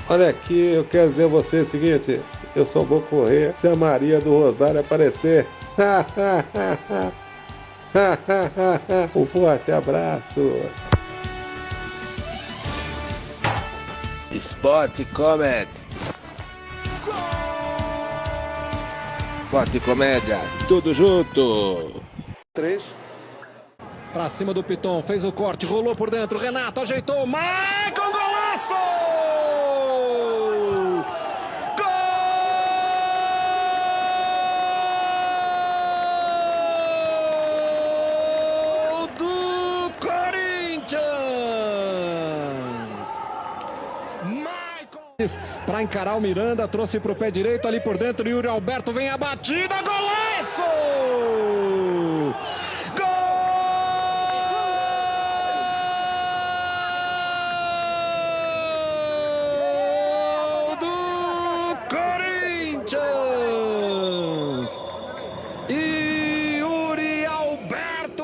Olha aqui, eu quero dizer a você o seguinte, eu só vou correr se a Maria do Rosário aparecer. Um forte abraço. Sport Comedy. Sport Comédia, tudo junto. Três. Pra cima do Piton, fez o corte, rolou por dentro, Renato ajeitou, Maicon, golaço! Gol do Corinthians! Maicon! Para encarar o Miranda, trouxe pro pé direito ali por dentro, Yuri Alberto vem a batida, golaço! Yuri Alberto!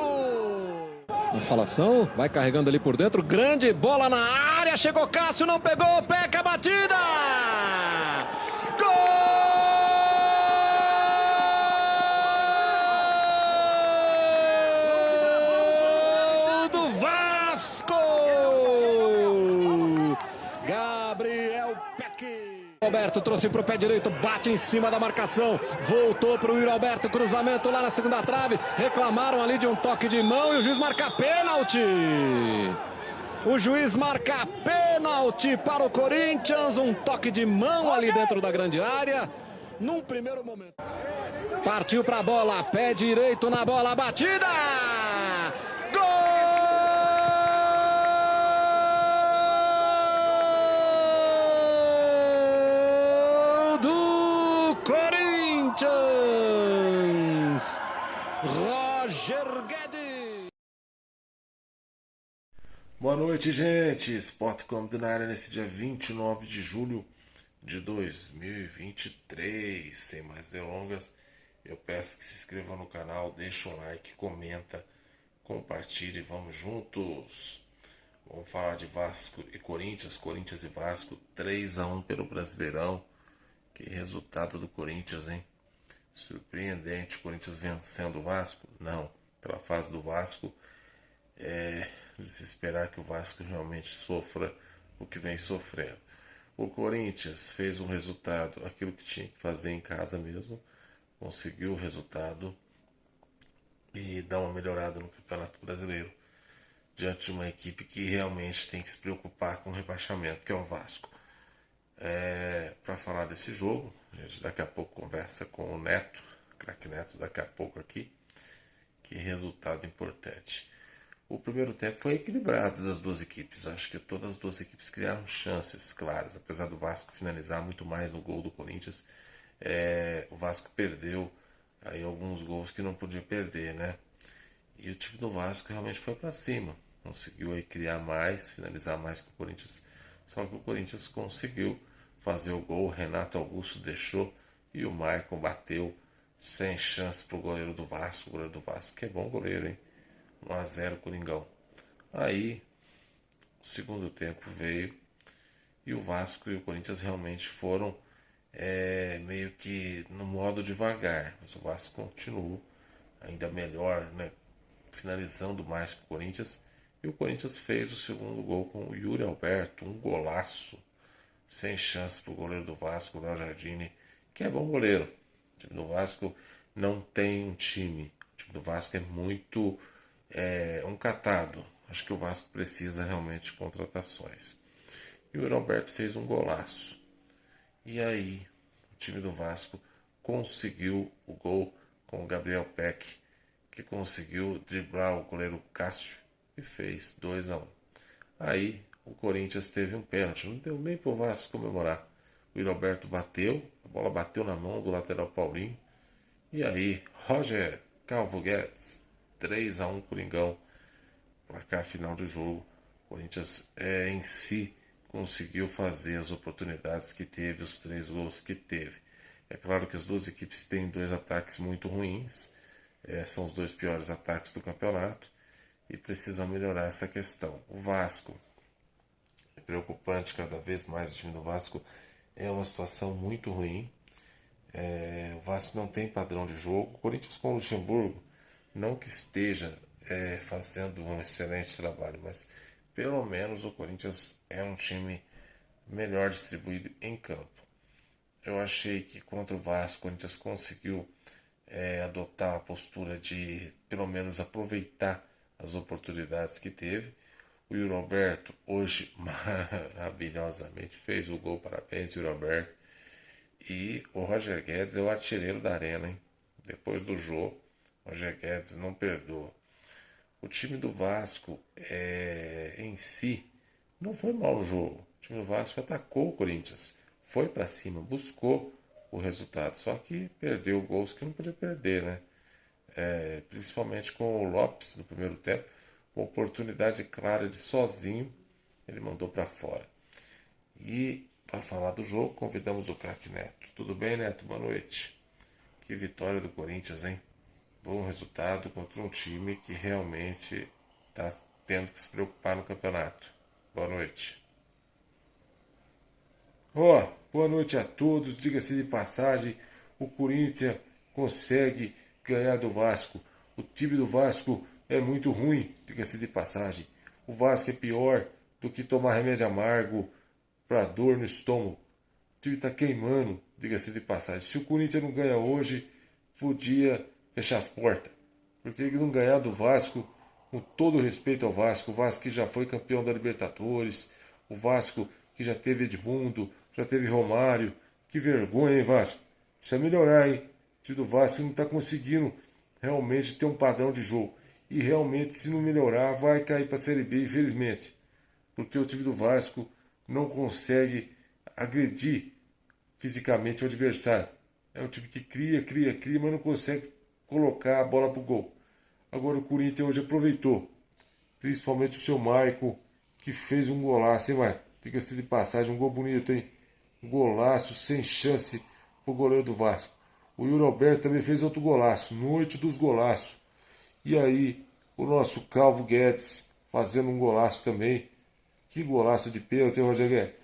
Falação, vai carregando ali por dentro, grande bola na área, chegou Cássio, não pegou, peca a batida! Gol do Vasco! Gabriel Peck! Alberto trouxe para o pé direito, bate em cima da marcação, voltou para o Yuri Alberto, cruzamento lá na segunda trave, reclamaram ali de um toque de mão e o juiz marca pênalti. O juiz marca pênalti para o Corinthians, um toque de mão ali dentro da grande área, num primeiro momento. Partiu para a bola, pé direito na bola, batida! Corinthians! Roger Guedes! Boa noite, gente! Sport Comedy na área nesse dia 29 de julho de 2023. Sem mais delongas, eu peço que se inscreva no canal, deixa um like, comenta, compartilhe, vamos juntos! Vamos falar de Vasco e Corinthians, Corinthians e Vasco, 3-1 pelo Brasileirão. Que resultado do Corinthians, hein? Surpreendente, o Corinthians vencendo o Vasco? Não, pela fase do Vasco, de se esperar que o Vasco realmente sofra o que vem sofrendo. O Corinthians fez um resultado, aquilo que tinha que fazer em casa mesmo, conseguiu o resultado e dá uma melhorada no Campeonato Brasileiro, diante de uma equipe que realmente tem que se preocupar com o rebaixamento, que é o Vasco. Para falar desse jogo, a gente daqui a pouco conversa com o Neto, craque Neto, daqui a pouco aqui. Que resultado importante. O primeiro tempo foi equilibrado das duas equipes. Acho que todas as duas equipes criaram chances claras, apesar do Vasco finalizar muito mais no gol do Corinthians. O Vasco perdeu aí alguns gols que não podia perder, né? E o time do Vasco realmente foi para cima, conseguiu aí criar mais, finalizar mais que o Corinthians. Só que o Corinthians conseguiu fazer o gol, o Renato Augusto deixou e o Maicon bateu sem chance pro goleiro do Vasco. O goleiro do Vasco, que é bom goleiro, hein? 1-0 Coringão. Aí, o segundo tempo veio e o Vasco e o Corinthians realmente foram meio que no modo devagar. Mas o Vasco continuou ainda melhor, né? Finalizando mais que o Corinthians. E o Corinthians fez o segundo gol com o Yuri Alberto, um golaço, sem chance para o goleiro do Vasco, o Léo Jardine, que é bom goleiro. O time do Vasco não tem um time. O time do Vasco é muito um catado. Acho que o Vasco precisa realmente de contratações. E o Yuri Alberto fez um golaço. E aí, o time do Vasco conseguiu o gol com o Gabriel Peck, que conseguiu driblar o goleiro Cássio e fez 2-1. Aí o Corinthians teve um pênalti, não deu nem pro Vasco comemorar. O Yuri Alberto bateu, a bola bateu na mão do lateral Paulinho. E aí, Roger Calvo Guedes, 3-1 Coringão. Placar final do jogo. O Corinthians em si conseguiu fazer as oportunidades que teve, os 3 gols que teve. É claro que as duas equipes têm 2 ataques muito ruins. São os 2 piores ataques do campeonato e precisam melhorar essa questão. O Vasco preocupante cada vez mais o time do Vasco. É uma situação muito ruim. O Vasco não tem padrão de jogo. O Corinthians com o Luxemburgo, não que esteja fazendo um excelente trabalho, mas pelo menos o Corinthians é um time melhor distribuído em campo. Eu achei que contra o Vasco, o Corinthians conseguiu adotar a postura de pelo menos aproveitar as oportunidades que teve. O Yuri Alberto hoje maravilhosamente fez o gol, parabéns Yuri Alberto. E o Roger Guedes é o artilheiro da arena, hein? Depois do jogo, o Roger Guedes não perdoa. O time do Vasco em si não foi mal o jogo. O time do Vasco atacou o Corinthians, foi para cima, buscou o resultado, só que perdeu gols que não podia perder, né? Principalmente com o Lopes no primeiro tempo, uma oportunidade clara de sozinho, ele mandou para fora. E para falar do jogo, convidamos o craque Neto. Tudo bem, Neto? Boa noite. Que vitória do Corinthians, hein? Bom resultado contra um time que realmente está tendo que se preocupar no campeonato. Boa noite. Boa noite a todos. Diga-se de passagem, o Corinthians consegue ganhar do Vasco. O time do Vasco é muito ruim, diga-se de passagem. O Vasco é pior do que tomar remédio amargo para dor no estômago. O time está queimando, diga-se de passagem. Se o Corinthians não ganha hoje, podia fechar as portas. Porque ele não ganhar do Vasco, com todo respeito ao Vasco, o Vasco que já foi campeão da Libertadores, o Vasco que já teve Edmundo, já teve Romário. Que vergonha, hein, Vasco? Precisa melhorar, hein? O time do Vasco não está conseguindo realmente ter um padrão de jogo. E realmente, se não melhorar, vai cair para a Série B, infelizmente. Porque o time do Vasco não consegue agredir fisicamente o adversário. É um time que cria, mas não consegue colocar a bola para o gol. Agora o Corinthians hoje aproveitou. Principalmente o seu Maicon, que fez um golaço, hein, Maicon? Diga-se de passagem, um gol bonito, hein? Um golaço sem chance para o goleiro do Vasco. O Yuri Alberto também fez outro golaço. Noite dos golaços. E aí, o nosso Calvo Guedes fazendo um golaço também. Que golaço de pênalti, Roger Guedes.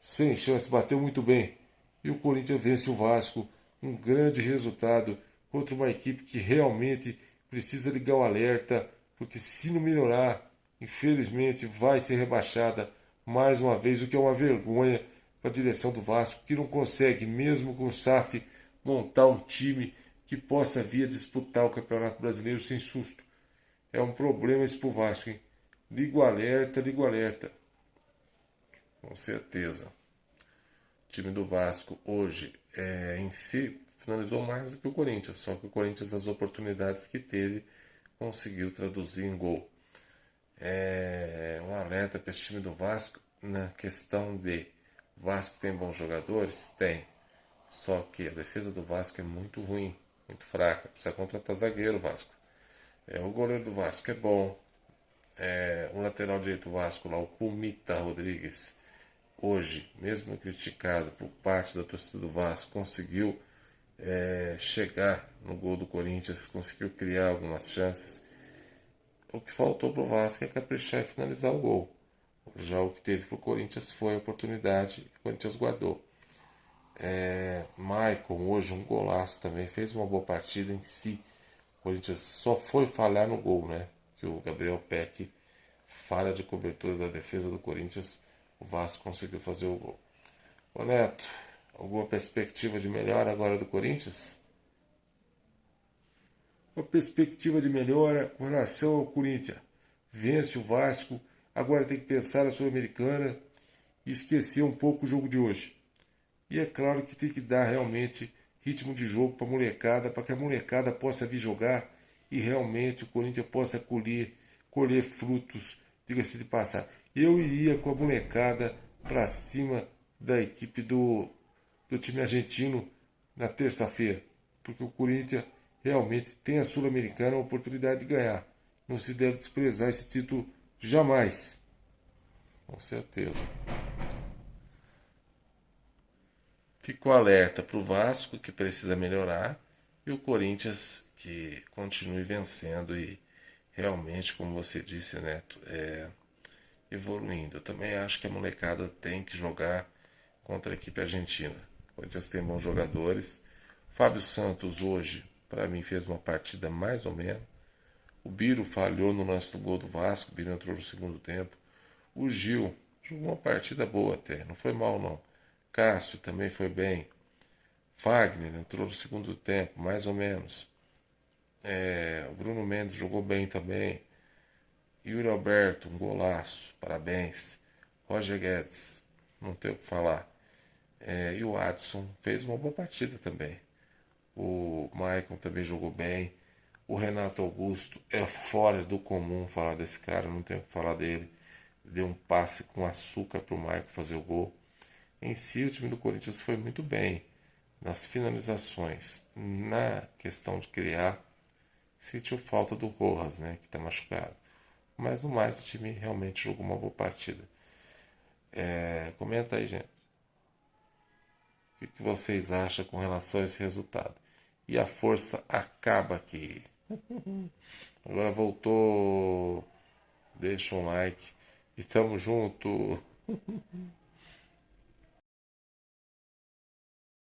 Sem chance, bateu muito bem. E o Corinthians vence o Vasco. Um grande resultado contra uma equipe que realmente precisa ligar o alerta. Porque se não melhorar, infelizmente vai ser rebaixada mais uma vez. O que é uma vergonha para a direção do Vasco, que não consegue, mesmo com o SAF, montar um time que possa vir a disputar o Campeonato Brasileiro sem susto. É um problema isso pro Vasco, hein? Liga o alerta, liga o alerta. Com certeza. O time do Vasco hoje, em si, finalizou mais do que o Corinthians. Só que o Corinthians, as oportunidades que teve, conseguiu traduzir em gol. Um alerta para esse time do Vasco na questão de Vasco tem bons jogadores? Tem. Só que a defesa do Vasco é muito ruim, muito fraca. Precisa contratar zagueiro, Vasco. O goleiro do Vasco é bom. O lateral direito do Vasco, lá, o Pumita Rodrigues, hoje, mesmo criticado por parte da torcida do Vasco, conseguiu chegar no gol do Corinthians, conseguiu criar algumas chances. O que faltou para o Vasco é caprichar e finalizar o gol. Já o que teve para o Corinthians foi a oportunidade que o Corinthians guardou. Maicon, hoje um golaço também, fez uma boa partida em si. O Corinthians só foi falhar no gol, né? Que o Gabriel Peck falha de cobertura da defesa do Corinthians. O Vasco conseguiu fazer o gol. Ô Neto, alguma perspectiva de melhora agora do Corinthians? Uma perspectiva de melhora com relação ao Corinthians. Vence o Vasco, agora tem que pensar na Sul-Americana e esquecer um pouco o jogo de hoje. E é claro que tem que dar realmente ritmo de jogo para a molecada, para que a molecada possa vir jogar e realmente o Corinthians possa colher frutos, diga-se de passar. Eu iria com a molecada para cima da equipe do time argentino na terça-feira, porque o Corinthians realmente tem a Sul-Americana a oportunidade de ganhar. Não se deve desprezar esse título jamais. Com certeza. Ficou alerta para o Vasco, que precisa melhorar, e o Corinthians, que continue vencendo. E realmente, como você disse, Neto, evoluindo. Eu também acho que a molecada tem que jogar contra a equipe argentina. O Corinthians tem bons jogadores. Fábio Santos hoje, para mim, fez uma partida mais ou menos. O Biro falhou no lance do gol do Vasco, o Biro entrou no segundo tempo. O Gil jogou uma partida boa até, não foi mal não. Cássio também foi bem. Fagner entrou no segundo tempo, mais ou menos. O Bruno Mendes jogou bem também. Yuri Alberto, um golaço, parabéns. Roger Guedes, não tem o que falar. E o Adson fez uma boa partida também. O Maicon também jogou bem. O Renato Augusto é fora do comum falar desse cara, não tenho o que falar dele. Deu um passe com açúcar para o Maicon fazer o gol. Em si, o time do Corinthians foi muito bem nas finalizações. Na questão de criar, sentiu falta do Rojas, né, que está machucado. Mas no mais, o time realmente jogou uma boa partida. Comenta aí, gente. O que vocês acham com relação a esse resultado? E a força acaba aqui. Agora voltou. Deixa um like. E tamo junto.